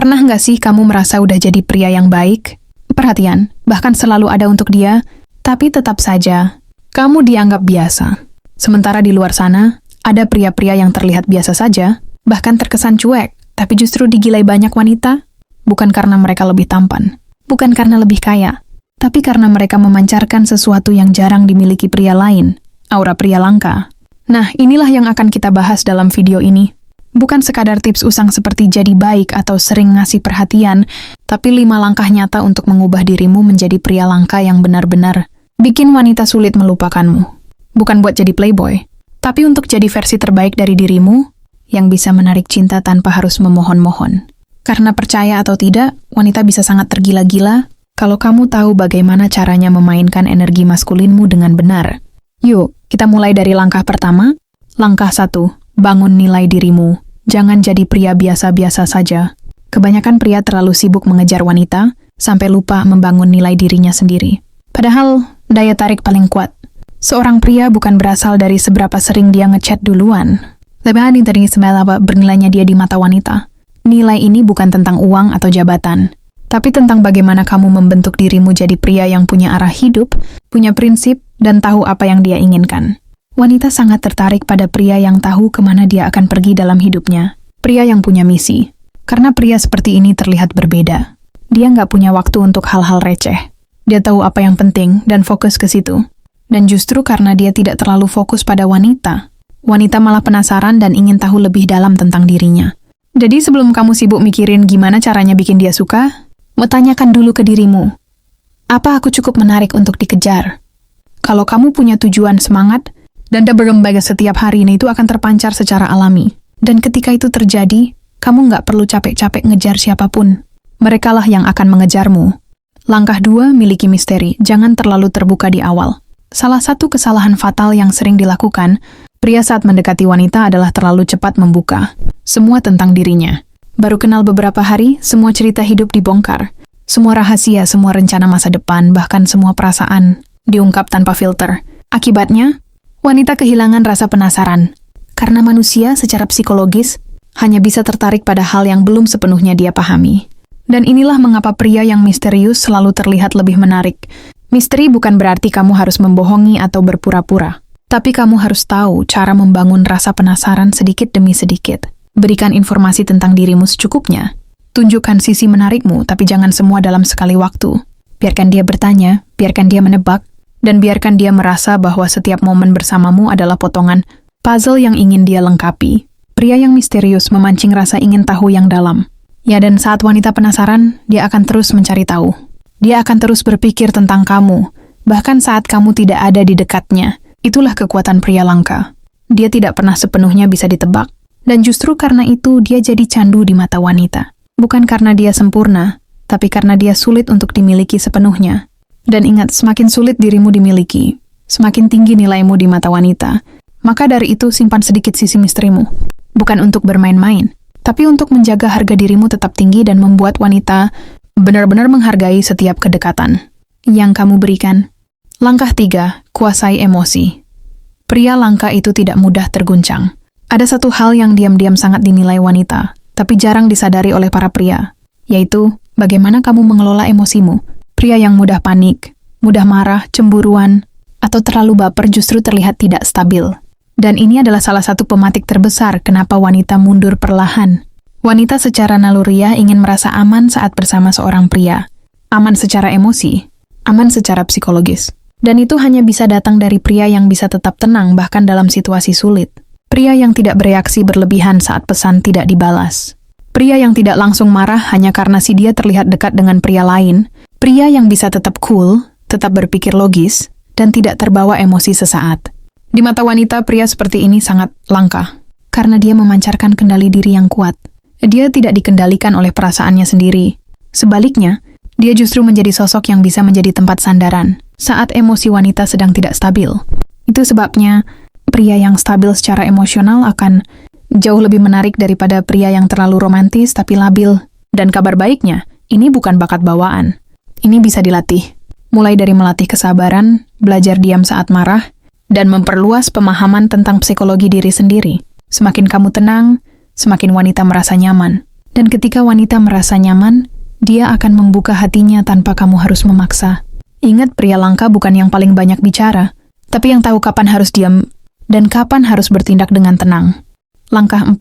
Pernah nggak sih kamu merasa udah jadi pria yang baik, perhatian, bahkan selalu ada untuk dia, tapi tetap saja kamu dianggap biasa. Sementara di luar sana, ada pria-pria yang terlihat biasa saja, bahkan terkesan cuek, tapi justru digilai banyak wanita, bukan karena mereka lebih tampan, bukan karena lebih kaya, tapi karena mereka memancarkan sesuatu yang jarang dimiliki pria lain, aura pria langka. Nah, inilah yang akan kita bahas dalam video ini. Bukan sekadar tips usang seperti jadi baik atau sering ngasih perhatian, tapi 5 langkah nyata untuk mengubah dirimu menjadi pria langka yang benar-benar bikin wanita sulit melupakanmu. Bukan buat jadi playboy, tapi untuk jadi versi terbaik dari dirimu yang bisa menarik cinta tanpa harus memohon-mohon. Karena percaya atau tidak, wanita bisa sangat tergila-gila kalau kamu tahu bagaimana caranya memainkan energi maskulinmu dengan benar. Yuk, kita mulai dari langkah pertama. Langkah 1. Bangun nilai dirimu. Jangan jadi pria biasa-biasa saja. Kebanyakan pria terlalu sibuk mengejar wanita, sampai lupa membangun nilai dirinya sendiri. Padahal, daya tarik paling kuat. Seorang pria bukan berasal dari seberapa sering dia ngechat duluan, tapi dari seberapa bernilainya dia di mata wanita. Nilai ini bukan tentang uang atau jabatan, tapi tentang bagaimana kamu membentuk dirimu jadi pria yang punya arah hidup, punya prinsip, dan tahu apa yang dia inginkan. Wanita sangat tertarik pada pria yang tahu kemana dia akan pergi dalam hidupnya. Pria yang punya misi. Karena pria seperti ini terlihat berbeda. Dia nggak punya waktu untuk hal-hal receh. Dia tahu apa yang penting dan fokus ke situ. Dan justru karena dia tidak terlalu fokus pada wanita, wanita malah penasaran dan ingin tahu lebih dalam tentang dirinya. Jadi sebelum kamu sibuk mikirin gimana caranya bikin dia suka, mau tanyakan dulu ke dirimu. Apa aku cukup menarik untuk dikejar? Kalau kamu punya tujuan semangat, dan berkembang setiap hari ini itu akan terpancar secara alami. Dan ketika itu terjadi, kamu nggak perlu capek-capek ngejar siapapun. Merekalah yang akan mengejarmu. Langkah 2, miliki misteri. Jangan terlalu terbuka di awal. Salah satu kesalahan fatal yang sering dilakukan, pria saat mendekati wanita adalah terlalu cepat membuka semua tentang dirinya. Baru kenal beberapa hari, semua cerita hidup dibongkar. Semua rahasia, semua rencana masa depan, bahkan semua perasaan diungkap tanpa filter. Akibatnya, wanita kehilangan rasa penasaran, karena manusia secara psikologis hanya bisa tertarik pada hal yang belum sepenuhnya dia pahami. Dan inilah mengapa pria yang misterius selalu terlihat lebih menarik. Misteri bukan berarti kamu harus membohongi atau berpura-pura, tapi kamu harus tahu cara membangun rasa penasaran sedikit demi sedikit. Berikan informasi tentang dirimu secukupnya. Tunjukkan sisi menarikmu, tapi jangan semua dalam sekali waktu. Biarkan dia bertanya, biarkan dia menebak, dan biarkan dia merasa bahwa setiap momen bersamamu adalah potongan puzzle yang ingin dia lengkapi. Pria yang misterius memancing rasa ingin tahu yang dalam. Ya, dan saat wanita penasaran, dia akan terus mencari tahu. Dia akan terus berpikir tentang kamu, bahkan saat kamu tidak ada di dekatnya. Itulah kekuatan pria langka. Dia tidak pernah sepenuhnya bisa ditebak. Dan justru karena itu, dia jadi candu di mata wanita. Bukan karena dia sempurna, tapi karena dia sulit untuk dimiliki sepenuhnya. Dan ingat, semakin sulit dirimu dimiliki, semakin tinggi nilaimu di mata wanita. Maka dari itu, simpan sedikit sisi misterimu. Bukan untuk bermain-main, tapi untuk menjaga harga dirimu tetap tinggi dan membuat wanita benar-benar menghargai setiap kedekatan yang kamu berikan. Langkah 3, kuasai emosi. Pria langka itu tidak mudah terguncang. Ada satu hal yang diam-diam sangat dinilai wanita, tapi jarang disadari oleh para pria, yaitu bagaimana kamu mengelola emosimu. Pria yang mudah panik, mudah marah, cemburuan, atau terlalu baper justru terlihat tidak stabil. Dan ini adalah salah satu pematik terbesar kenapa wanita mundur perlahan. Wanita secara naluriah ingin merasa aman saat bersama seorang pria. Aman secara emosi, aman secara psikologis. Dan itu hanya bisa datang dari pria yang bisa tetap tenang bahkan dalam situasi sulit. Pria yang tidak bereaksi berlebihan saat pesan tidak dibalas. Pria yang tidak langsung marah hanya karena si dia terlihat dekat dengan pria lain. Pria yang bisa tetap cool, tetap berpikir logis, dan tidak terbawa emosi sesaat. Di mata wanita, pria seperti ini sangat langka, karena dia memancarkan kendali diri yang kuat. Dia tidak dikendalikan oleh perasaannya sendiri. Sebaliknya, dia justru menjadi sosok yang bisa menjadi tempat sandaran saat emosi wanita sedang tidak stabil. Itu sebabnya, pria yang stabil secara emosional akan jauh lebih menarik daripada pria yang terlalu romantis tapi labil. Dan kabar baiknya, ini bukan bakat bawaan. Ini bisa dilatih. Mulai dari melatih kesabaran, belajar diam saat marah, dan memperluas pemahaman tentang psikologi diri sendiri. Semakin kamu tenang, semakin wanita merasa nyaman. Dan ketika wanita merasa nyaman, dia akan membuka hatinya tanpa kamu harus memaksa. Ingat, pria langka bukan yang paling banyak bicara, tapi yang tahu kapan harus diam dan kapan harus bertindak dengan tenang. Langkah 4,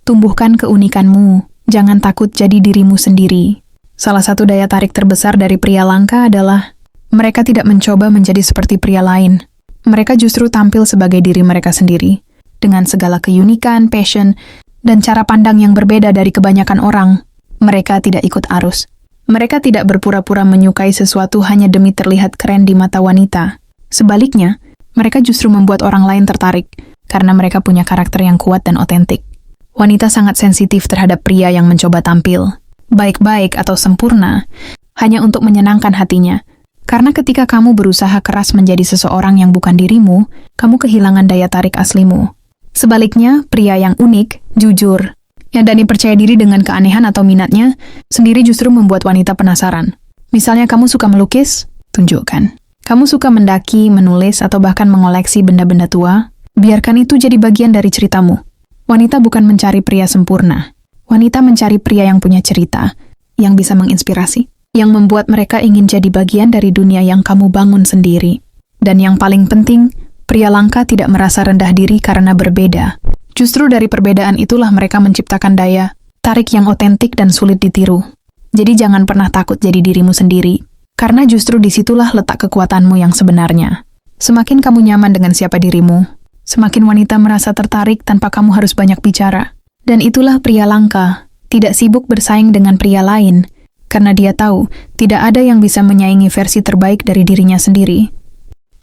tumbuhkan keunikanmu. Jangan takut jadi dirimu sendiri. Salah satu daya tarik terbesar dari pria langka adalah mereka tidak mencoba menjadi seperti pria lain. Mereka justru tampil sebagai diri mereka sendiri, dengan segala keunikan, passion, dan cara pandang yang berbeda dari kebanyakan orang. Mereka tidak ikut arus. Mereka tidak berpura-pura menyukai sesuatu hanya demi terlihat keren di mata wanita. Sebaliknya, mereka justru membuat orang lain tertarik, karena mereka punya karakter yang kuat dan otentik. Wanita sangat sensitif terhadap pria yang mencoba tampil baik-baik atau sempurna, hanya untuk menyenangkan hatinya. Karena ketika kamu berusaha keras menjadi seseorang yang bukan dirimu, kamu kehilangan daya tarik aslimu. Sebaliknya, pria yang unik, jujur, yang dan percaya diri dengan keanehan atau minatnya, sendiri justru membuat wanita penasaran. Misalnya kamu suka melukis, tunjukkan. Kamu suka mendaki, menulis, atau bahkan mengoleksi benda-benda tua, biarkan itu jadi bagian dari ceritamu. Wanita bukan mencari pria sempurna. Wanita mencari pria yang punya cerita, yang bisa menginspirasi, yang membuat mereka ingin jadi bagian dari dunia yang kamu bangun sendiri. Dan yang paling penting, pria langka tidak merasa rendah diri karena berbeda. Justru dari perbedaan itulah mereka menciptakan daya tarik yang otentik dan sulit ditiru. Jadi jangan pernah takut jadi dirimu sendiri, karena justru disitulah letak kekuatanmu yang sebenarnya. Semakin kamu nyaman dengan siapa dirimu, semakin wanita merasa tertarik tanpa kamu harus banyak bicara. Dan itulah pria langka, tidak sibuk bersaing dengan pria lain, karena dia tahu tidak ada yang bisa menyaingi versi terbaik dari dirinya sendiri.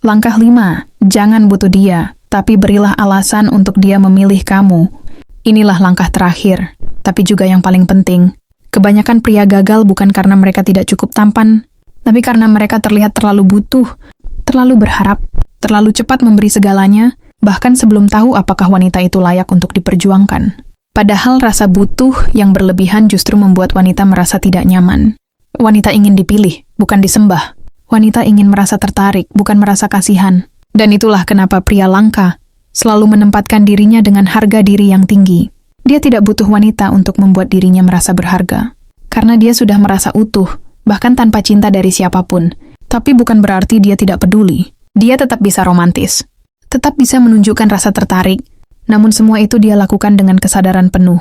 Langkah 5, jangan butuh dia, tapi berilah alasan untuk dia memilih kamu. Inilah langkah terakhir, tapi juga yang paling penting. Kebanyakan pria gagal bukan karena mereka tidak cukup tampan, tapi karena mereka terlihat terlalu butuh, terlalu berharap, terlalu cepat memberi segalanya, bahkan sebelum tahu apakah wanita itu layak untuk diperjuangkan. Padahal rasa butuh yang berlebihan justru membuat wanita merasa tidak nyaman. Wanita ingin dipilih, bukan disembah. Wanita ingin merasa tertarik, bukan merasa kasihan. Dan itulah kenapa pria langka selalu menempatkan dirinya dengan harga diri yang tinggi. Dia tidak butuh wanita untuk membuat dirinya merasa berharga. Karena dia sudah merasa utuh, bahkan tanpa cinta dari siapapun. Tapi bukan berarti dia tidak peduli. Dia tetap bisa romantis. Tetap bisa menunjukkan rasa tertarik. Namun semua itu dia lakukan dengan kesadaran penuh,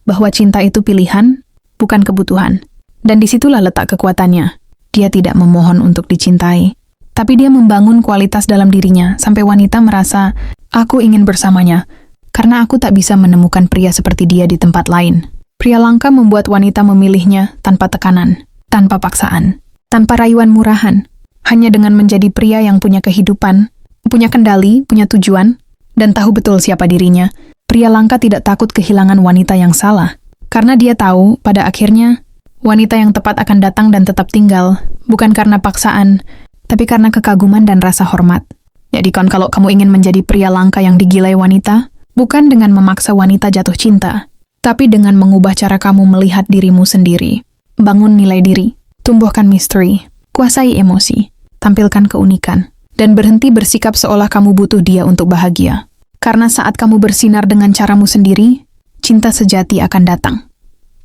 bahwa cinta itu pilihan, bukan kebutuhan. Dan disitulah letak kekuatannya. Dia tidak memohon untuk dicintai, tapi dia membangun kualitas dalam dirinya, sampai wanita merasa, aku ingin bersamanya, karena aku tak bisa menemukan pria seperti dia di tempat lain. Pria langka membuat wanita memilihnya tanpa tekanan, tanpa paksaan, tanpa rayuan murahan, hanya dengan menjadi pria yang punya kehidupan, punya kendali, punya tujuan, dan tahu betul siapa dirinya. Pria langka tidak takut kehilangan wanita yang salah, karena dia tahu pada akhirnya wanita yang tepat akan datang dan tetap tinggal, bukan karena paksaan, tapi karena kekaguman dan rasa hormat. Jadi kalau kamu ingin menjadi pria langka yang digilai wanita, bukan dengan memaksa wanita jatuh cinta, tapi dengan mengubah cara kamu melihat dirimu sendiri. Bangun nilai diri, tumbuhkan misteri, kuasai emosi, tampilkan keunikan, dan berhenti bersikap seolah kamu butuh dia untuk bahagia. Karena saat kamu bersinar dengan caramu sendiri, cinta sejati akan datang.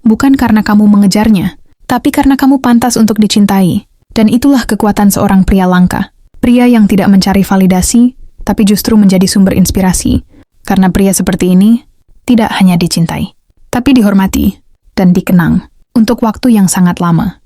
Bukan karena kamu mengejarnya, tapi karena kamu pantas untuk dicintai. Dan itulah kekuatan seorang pria langka. Pria yang tidak mencari validasi, tapi justru menjadi sumber inspirasi. Karena pria seperti ini tidak hanya dicintai, tapi dihormati dan dikenang untuk waktu yang sangat lama.